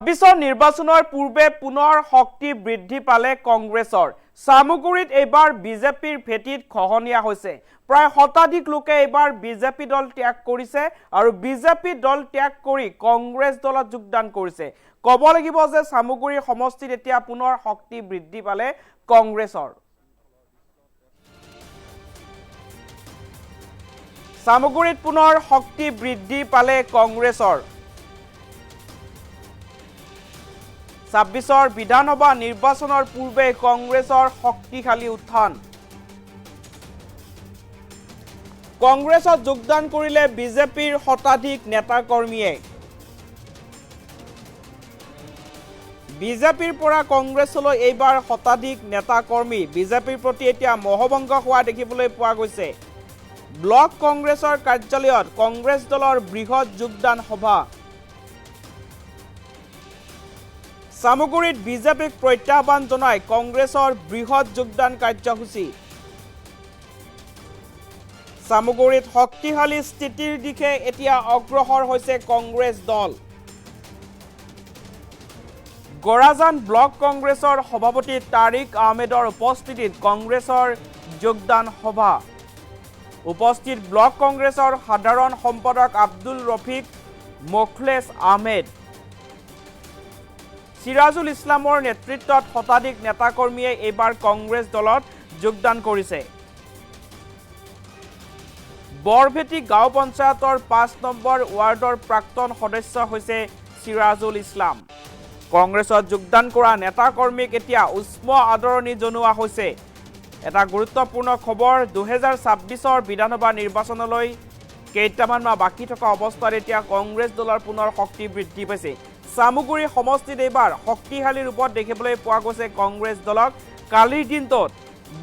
বিশ্বৰ নিৰ্বাচনৰ পূৰ্বে পুনৰ শক্তি বৃদ্ধি পালে কংগ্ৰেছৰ সামুগুৰিত এইবাৰ বিজেপিৰ ভেটিত খহনীয়া হৈছে প্ৰায় শতাধিক লোকে এইবাৰ বিজেপি দল ত্যাগ কৰিছে আৰু বিজেপি দল ত্যাগ কৰি কংগ্ৰেছ দলত যোগদান কৰিছে ক'ব লাগিব যে সামুগুৰিৰ সমষ্টিত এতিয়া পুনৰ শক্তি বৃদ্ধি পালে কংগ্ৰেছৰ সামুগুৰিত পুনৰ শক্তি বৃদ্ধি পালে কংগ্ৰেছৰ ২৬ বিধানসভা নিৰ্বাচনৰ পূৰ্বে কংগ্ৰেছৰ শক্তিশালী উত্থান কংগ্ৰেছত যোগদান কৰিলে বিজেপিৰ শতাধিক নেতা কৰ্মীয়ে বিজেপিৰ পৰা কংগ্ৰেছলৈ এইবাৰ শতাধিক নেতা কৰ্মী বিজেপিৰ প্ৰতি এতিয়া মহভংগ হোৱা দেখিবলৈ পোৱা গৈছে ব্লক কংগ্ৰেছৰ কাৰ্যালয়ত কংগ্ৰেছ দলৰ বৃহৎ যোগদান সভা সামুগুৰিত বিজেপিক প্ৰত্যাহ্বান জনাই কংগ্ৰেছৰ বৃহৎ যোগদান কাৰ্যসূচী সামুগুৰিত শক্তিশালী স্থিতিৰ দিশে এতিয়া অগ্ৰসৰ হৈছে কংগ্ৰেছ দল গৰাজান ব্লক কংগ্ৰেছৰ সভাপতি তাৰিক আহমেদৰ উপস্থিতিত কংগ্ৰেছৰ যোগদান সভা উপস্থিত ব্লক কংগ্ৰেছৰ সাধাৰণ সম্পাদক আব্দুল ৰফিক মোখলেছ আহমেদ সিৰাজুল ইছলামৰ নেতৃত্বত শতাধিক নেতা কৰ্মীয়ে এইবাৰ কংগ্ৰেছ দলত যোগদান কৰিছে বৰভেটি গাঁও পঞ্চায়তৰ ৫ নম্বৰ ৱাৰ্ডৰ প্ৰাক্তন সদস্য হৈছে সিৰাজুল ইছলাম কংগ্ৰেছত যোগদান কৰা নেতা কৰ্মীক এতিয়া উষ্ম আদৰণি জনোৱা হৈছে এটা গুৰুত্বপূৰ্ণ খবৰ ২০২৬ৰ বিধানসভা নিৰ্বাচনলৈ কেইটামান মাহ বাকী থকা অৱস্থাত এতিয়া কংগ্ৰেছ দলৰ পুনৰ শক্তি বৃদ্ধি পাইছে সামুগুৰি সমষ্টিত এইবাৰ শক্তিশালী ৰূপত দেখিবলৈ পোৱা গৈছে কংগ্ৰেছ দলক কালিৰ দিনটোত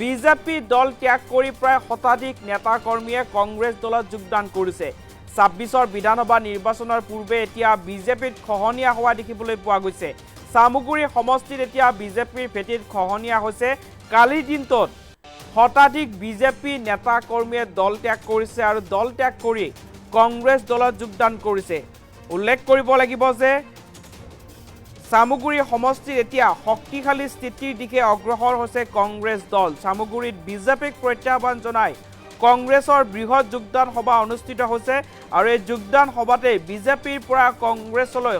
বিজেপি দল ত্যাগ কৰি প্ৰায় শতাধিক নেতা কৰ্মীয়ে কংগ্ৰেছ দলত যোগদান কৰিছে ২৬ৰ বিধানসভা নিৰ্বাচনৰ পূৰ্বে এতিয়া বিজেপিত খহনীয়া হোৱা দেখিবলৈ পোৱা গৈছে সামুগুৰি সমষ্টিত এতিয়া বিজেপিৰ ভেটিত খহনীয়া হৈছে কালিৰ দিনটোত শতাধিক বিজেপি নেতা কৰ্মীয়ে দল ত্যাগ কৰিছে আৰু দল ত্যাগ কৰি কংগ্ৰেছ দলত যোগদান কৰিছে উল্লেখ কৰিব লাগিব যে সামুগুৰি সমষ্টিত এতিয়া শক্তিশালী স্থিতিৰ দিশে অগ্ৰসৰ হৈছে কংগ্ৰেছ দল সামুগুৰিত বিজেপিক প্ৰত্যাহ্বান জনাই কংগ্ৰেছৰ বৃহৎ যোগদান সভা অনুষ্ঠিত হৈছে আৰু এই যোগদান সভাতে বিজেপিৰ পৰা কংগ্ৰেছলৈ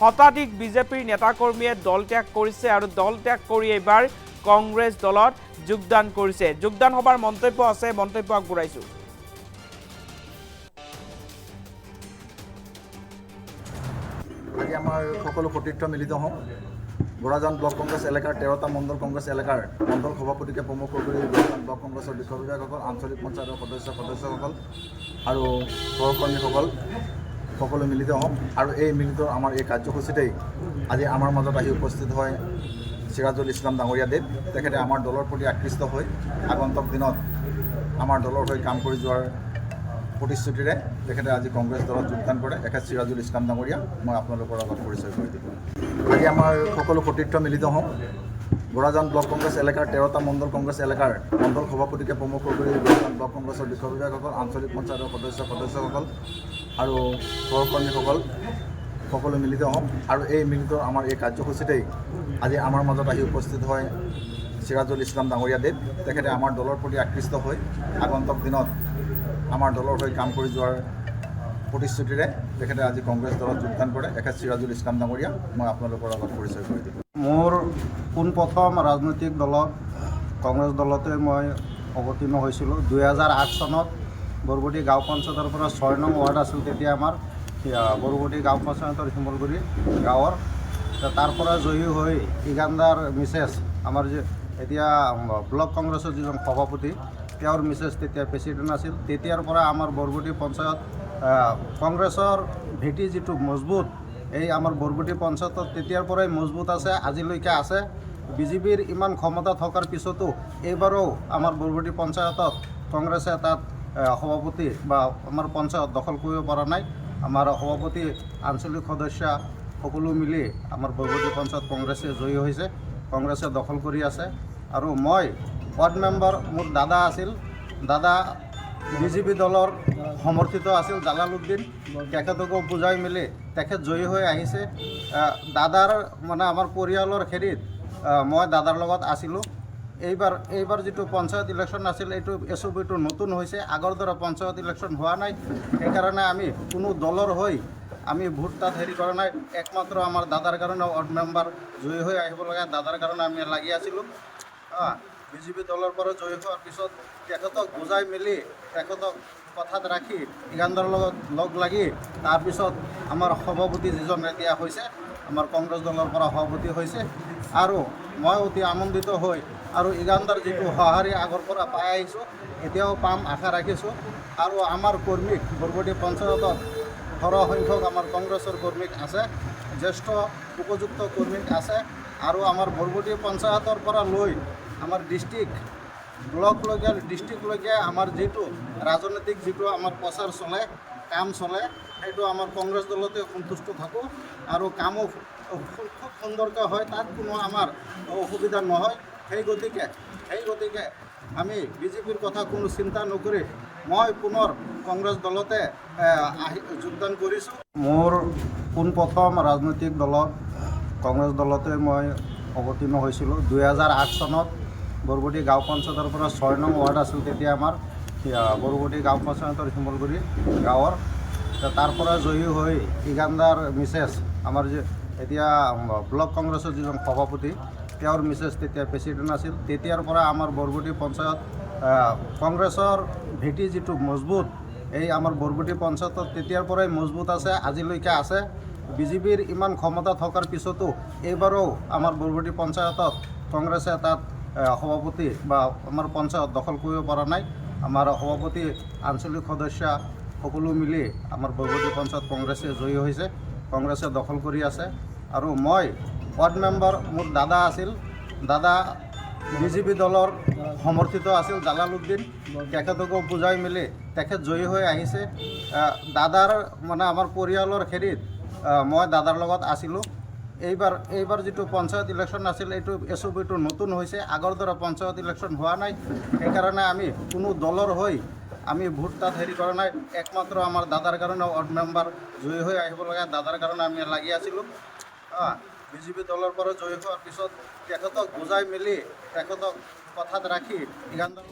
শতাধিক বিজেপিৰ নেতা কৰ্মীয়ে দল ত্যাগ কৰিছে আৰু দল ত্যাগ কৰি এইবাৰ কংগ্ৰেছ দলত যোগদান কৰিছে যোগদান সভাৰ মন্তব্য আছে মন্তব্য আগবঢ়াইছো আজি আমাৰ সকলো সতীৰ্থ মিলিত হওঁ গৰাজান ব্লক কংগ্ৰেছ এলেকাৰ ১৩টা মণ্ডল কংগ্ৰেছ এলেকাৰ মণ্ডল সভাপতিকে প্ৰমুখ কৰি গৰাজান ব্লক কংগ্ৰেছৰ বিষয় বিভাগসকল আঞ্চলিক পঞ্চায়তৰ সদস্যসকল আৰু সহকৰ্মীসকল সকলো মিলিত হওঁ আৰু এই মিলিত আমাৰ এই কাৰ্যসূচীতেই আজি আমাৰ মাজত আহি উপস্থিত হয় সিৰাজুল ইছলাম ডাঙৰীয়াদেৱ তেখেতে আমাৰ দলৰ প্ৰতি আকৃষ্ট হৈ আগন্তুক দিনত আমাৰ দলৰ হৈ কাম কৰি যোৱাৰ প্ৰতিশ্ৰুতিৰে তেখেতে আজি কংগ্ৰেছ দলত যোগদান কৰে এখেত সিৰাজুল ইছলাম ডাঙৰীয়া মই আপোনালোকৰ আগত পৰিচয় কৰি দিলোঁ আজি আমাৰ সকলো সতীৰ্থ মিলিত হওঁ গৰাজান ব্লক কংগ্ৰেছ এলেকাৰ ১৩টা মণ্ডল কংগ্ৰেছ এলেকাৰ মণ্ডল সভাপতিকে প্ৰমুখ কৰি গৰাজান ব্লক কংগ্ৰেছৰ বিষয় বিভাগসকল আঞ্চলিক পঞ্চায়তৰ সদস্যসকল আৰু সহকৰ্মীসকল সকলো মিলিত হওঁ আৰু এই মিলিত আমাৰ এই কাৰ্যসূচীতেই আজি আমাৰ মাজত আহি উপস্থিত হয় সিৰাজুল ইছলাম ডাঙৰীয়াদেৱ তেখেতে আমাৰ দলৰ প্ৰতি আকৃষ্ট হৈ আগন্তুক দিনত আমাৰ দলৰ হৈ কাম কৰি যোৱাৰ প্ৰতিশ্ৰুতিৰে তেখেতে আজি কংগ্ৰেছ দলত যোগদান কৰে এখেত সিৰাজুল ইছলাম ডাঙৰীয়া মই আপোনালোকৰ আগত পৰিচয় কৰি দিলোঁ মোৰ পোনপ্ৰথম ৰাজনৈতিক দলত কংগ্ৰেছ দলতে মই অৱতীৰ্ণ হৈছিলোঁ ২০০৮ চনত বৰগুটি গাঁও পঞ্চায়তৰ পৰা ৬ নং ৱাৰ্ড আছিল তেতিয়া আমাৰ বৰগুটি গাঁও পঞ্চায়তৰ শিমলগুৰি গাঁৱৰ তাৰ পৰা জয়ী হৈ ইগান্দাৰ মিছেছ আমাৰ যে এতিয়া ব্লক কংগ্ৰেছৰ যিজন সভাপতি তেওঁৰ মিছেছ তেতিয়া প্ৰেচিডেণ্ট আছিল তেতিয়াৰ পৰা আমাৰ বৰগুটি পঞ্চায়ত কংগ্ৰেছৰ ভেটি যিটো মজবুত এই আমাৰ বৰগুটি পঞ্চায়তত তেতিয়াৰ পৰাই মজবুত আছে আজিলৈকে আছে বিজেপিৰ ইমান ক্ষমতা থকাৰ পিছতো এইবাৰো আমাৰ বৰগুটি পঞ্চায়তত কংগ্ৰেছে তাত সভাপতি বা আমাৰ পঞ্চায়ত দখল কৰিব পৰা নাই আমাৰ সভাপতি আঞ্চলিক সদস্য সকলো মিলি আমাৰ বৰগুটি পঞ্চায়ত কংগ্ৰেছে জয়ী হৈছে কংগ্ৰেছে দখল কৰি আছে আৰু মই ৱাৰ্ড মেম্বাৰ মোৰ দাদা আছিল দাদা বিজেপি দলৰ সমৰ্থিত আছিল জালালুদ্দিন তেখেতকো বুজাই মেলি তেখেত জয়ী হৈ আহিছে। দাদাৰ মানে আমাৰ পৰিয়ালৰ হেৰিত মই দাদাৰ লগত আছিলোঁ। এইবাৰ যিটো পঞ্চায়ত ইলেকশ্যন আছিল এইটো এছঅ'বিটো নতুন হৈছে, আগৰ দৰে পঞ্চায়ত ইলেকশ্যন হোৱা নাই। সেইকাৰণে আমি কোনো দলৰ হৈ আমি ভোট তাত হেৰি কৰা নাই। একমাত্ৰ আমাৰ দাদাৰ কাৰণে ৱাৰ্ড মেম্বাৰ জয়ী হৈ আহিব লগা দাদাৰ কাৰণে আমি লাগি আছিলোঁ। বিজেপি দলৰ পৰা জয়ী হোৱাৰ পিছত তেখেতক বুজাই মেলি তেখেতক কথাত ৰাখি ইগানদাৰৰ লগত লগ লাগি তাৰপিছত আমাৰ সভাপতি যিজন এতিয়া হৈছে আমাৰ কংগ্ৰেছ দলৰ পৰা সভাপতি হৈছে। আৰু মই অতি আনন্দিত হৈ আৰু ইগানদাৰ যিটো সঁহাৰি আগৰ পৰা পাই আহিছোঁ এতিয়াও পাম আশা ৰাখিছোঁ। আৰু আমাৰ কৰ্মীক বৰবতী পঞ্চায়তত সৰহসংখ্যক আমাৰ কংগ্ৰেছৰ কৰ্মীক আছে, জ্যেষ্ঠ উপযুক্ত কৰ্মীক আছে। আৰু আমাৰ বৰবতী পঞ্চায়তৰ পৰা লৈ আমাৰ ডিষ্ট্ৰিক্ট ডিষ্ট্ৰিক্টলৈকে আমাৰ যিটো ৰাজনৈতিক যিটো আমাৰ প্ৰচাৰ চলে, কাম চলে, সেইটো আমাৰ কংগ্ৰেছ দলতে সন্তুষ্ট থাকোঁ। আৰু কামো খুব সুন্দৰকৈ হয়, তাত কোনো আমাৰ অসুবিধা নহয়। সেই গতিকে আমি বিজেপিৰ কথা কোনো চিন্তা নকৰি মই পুনৰ কংগ্ৰেছ দলতে যোগদান কৰিছোঁ। মোৰ পোনপ্ৰথম ৰাজনৈতিক দলত কংগ্ৰেছ দলতে মই অৱতীৰ্ণ হৈছিলোঁ। 2008 চনত বৰবতী গাঁও পঞ্চায়তৰ পৰা 6 নং ৱাৰ্ড আছিল তেতিয়া আমাৰ বৰবতী গাঁও পঞ্চায়তৰ শিমলগুৰি গাঁৱৰ। তাৰ পৰা জয়ী হৈ ইগানদাৰ মিছেছ আমাৰ যে এতিয়া ব্লক কংগ্ৰেছৰ যিজন সভাপতি তেওঁৰ মিছেছ তেতিয়া প্ৰেচিডেণ্ট আছিল। তেতিয়াৰ পৰা আমাৰ বৰবতী পঞ্চায়ত কংগ্ৰেছৰ ভেটি যিটো মজবুত, এই আমাৰ বৰবতী পঞ্চায়তত তেতিয়াৰ পৰাই মজবুত আছে, আজিলৈকে আছে। বিজেপিৰ ইমান ক্ষমতা থকাৰ পিছতো এইবাৰো আমাৰ বৰবতী পঞ্চায়তত কংগ্ৰেছে তাত সভাপতি বা আমাৰ পঞ্চায়ত দখল কৰিব পৰা নাই। আমাৰ সভাপতি আঞ্চলিক সদস্য সকলো মিলি আমাৰ বৰবতী পঞ্চায়ত কংগ্ৰেছে জয়ী হৈছে, কংগ্ৰেছে দখল কৰি আছে। আৰু মই ৱাৰ্ড মেম্বাৰ, মোৰ দাদা আছিল, দাদা বিজেপি দলৰ সমৰ্থিত আছিল জালালুদ্দিন, তেখেতকো বুজাই মেলি তেখেত জয়ী হৈ আহিছে। দাদাৰ মানে আমাৰ পৰিয়ালৰ হেৰিত মই দাদাৰ লগত আছিলোঁ। এইবাৰ যিটো পঞ্চায়ত ইলেকশ্যন আছিল এইটো এছঅ'বিটো নতুন হৈছে, আগৰ দৰে পঞ্চায়ত ইলেকশ্যন হোৱা নাই। সেইকাৰণে আমি কোনো দলৰ হৈ আমি ভোট তাত হেৰি কৰা নাই। একমাত্ৰ আমাৰ দাদাৰ কাৰণে ৱাৰ্ড মেম্বাৰ জয়ী হৈ আহিব লগা দাদাৰ কাৰণে আমি লাগি আছিলোঁ। বিজেপি দলৰ পৰা জয়ী হোৱাৰ পিছত তেখেতক বুজাই মেলি তেখেতক কথাত ৰাখি ইগানদাৰৰ